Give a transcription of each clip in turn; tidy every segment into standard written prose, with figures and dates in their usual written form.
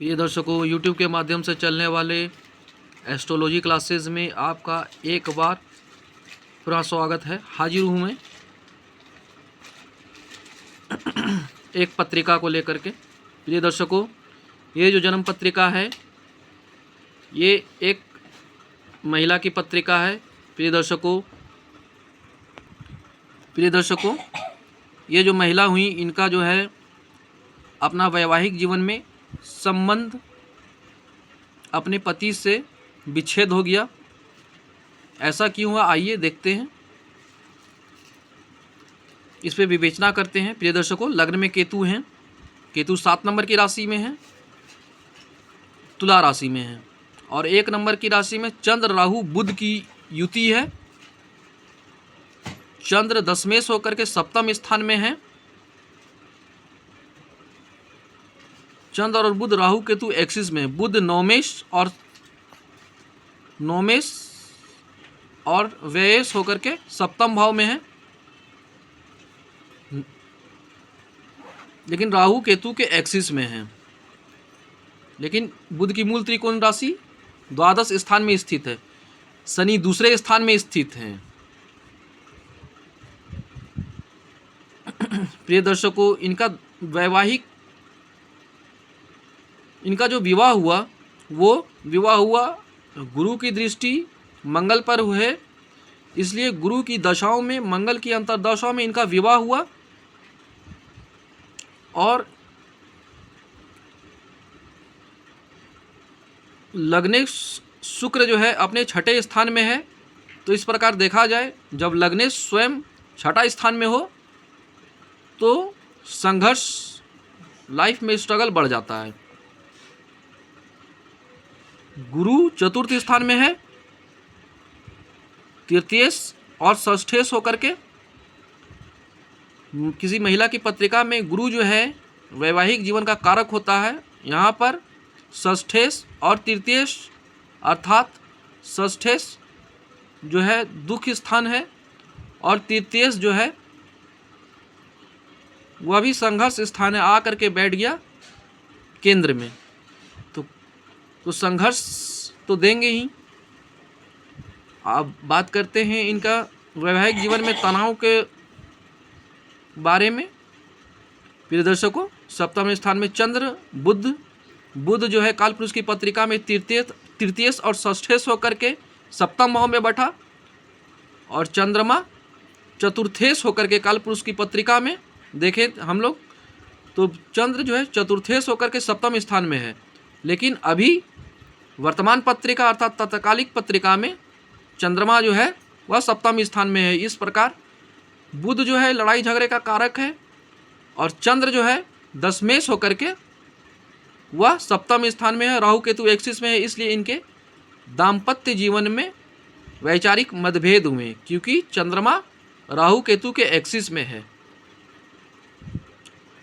प्रिय दर्शकों, यूट्यूब के माध्यम से चलने वाले एस्ट्रोलॉजी क्लासेस में आपका एक बार पूरा स्वागत है। हाजिर हूँ मैं एक पत्रिका को लेकर के। प्रिय दर्शकों, ये जो जन्म पत्रिका है ये एक महिला की पत्रिका है। प्रिय दर्शकों, ये जो महिला हुई इनका जो है अपना वैवाहिक जीवन में संबंध अपने पति से विच्छेद हो गया। ऐसा क्यों हुआ, आइए देखते हैं, इस पे विवेचना करते हैं। प्रिय दर्शकों, लग्न में केतु हैं। केतु 7 नंबर की राशि में है, तुला राशि में है, और 1 नंबर की राशि में चंद्र राहु बुध की युति है। चंद्र दशमेश होकर के सप्तम स्थान में है। चंद्र और बुध राहु केतु एक्सिस में, बुध नौमेश और व्ययेश होकर के सप्तम भाव में है। लेकिन राहु केतु के एक्सिस में है। लेकिन बुध की मूल त्रिकोण राशि द्वादश स्थान में स्थित है। शनि दूसरे स्थान में स्थित है। प्रिय दर्शकों, इनका जो विवाह हुआ वो विवाह हुआ गुरु की दृष्टि मंगल पर हुए, इसलिए गुरु की दशाओं में, मंगल की अंतर्दशाओं में इनका विवाह हुआ। और लग्नेश शुक्र जो है अपने छठे स्थान में है। तो इस प्रकार देखा जाए, जब लग्नेश स्वयं छठा स्थान में हो तो संघर्ष, लाइफ में स्ट्रगल बढ़ जाता है। गुरु चतुर्थ स्थान में है, तृतीयेश और षष्ठेश होकर के। किसी महिला की पत्रिका में गुरु जो है वैवाहिक जीवन का कारक होता है। यहाँ पर षष्ठेश और तृतीयेश, अर्थात षष्ठेश जो है दुख स्थान है और तृतीयेश जो है वह भी संघर्ष स्थान है, आकर के बैठ गया केंद्र में। तो संघर्ष तो देंगे ही। अब बात करते हैं इनका वैवाहिक जीवन में तनाव के बारे में। प्रिय दर्शकों, सप्तम स्थान में चंद्र बुध जो है कालपुरुष की पत्रिका में तृतीयेश और षष्ठेश होकर के सप्तम भाव में बैठा, और चंद्रमा चतुर्थेश होकर के कालपुरुष की पत्रिका में देखें हम लोग तो चंद्र जो है चतुर्थेश होकर के सप्तम स्थान में है। लेकिन अभी वर्तमान पत्रिका अर्थात तत्कालिक पत्रिका में चंद्रमा जो है वह सप्तम स्थान में है। इस प्रकार बुध जो है लड़ाई झगड़े का कारक है, और चंद्र जो है दशमेश होकर के वह सप्तम स्थान में है, राहु केतु एक्सिस में है। इसलिए इनके दाम्पत्य जीवन में वैचारिक मतभेद हुए, क्योंकि चंद्रमा राहु केतु के एक्सिस में है।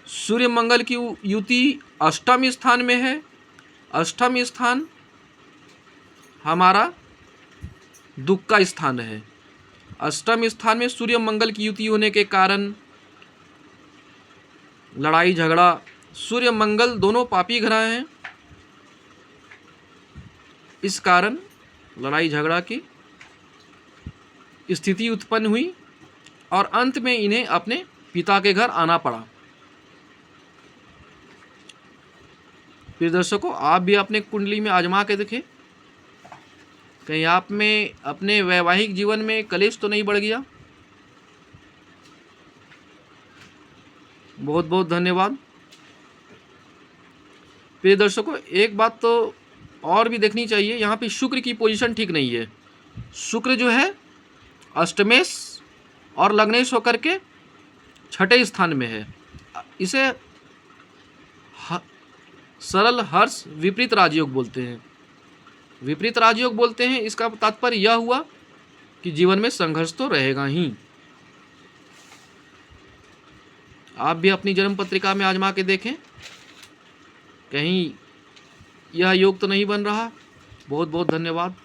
सूर्य मंगल की युति अष्टम स्थान में है। अष्टम स्थान हमारा दुख का स्थान है। अष्टम स्थान में सूर्य मंगल की युति होने के कारण लड़ाई झगड़ा, सूर्य मंगल दोनों पापी ग्रह हैं, इस कारण लड़ाई झगड़ा की स्थिति उत्पन्न हुई और अंत में इन्हें अपने पिता के घर आना पड़ा। प्रिय दर्शकों, आप भी अपने कुंडली में आजमा के देखें, कहीं आप में अपने वैवाहिक जीवन में कलेश तो नहीं बढ़ गया। बहुत बहुत धन्यवाद। प्रिय दर्शकों, एक बात तो और भी देखनी चाहिए, यहाँ पे शुक्र की पोजीशन ठीक नहीं है। शुक्र जो है अष्टमेश और लग्नेश होकर के छठे स्थान में है। इसे सरल हर्ष विपरीत राजयोग बोलते हैं। विपरीत राजयोग बोलते हैं, इसका तात्पर्य यह हुआ कि जीवन में संघर्ष तो रहेगा ही। आप भी अपनी जन्म पत्रिका में आजमा के देखें, कहीं यह योग तो नहीं बन रहा। बहुत बहुत धन्यवाद।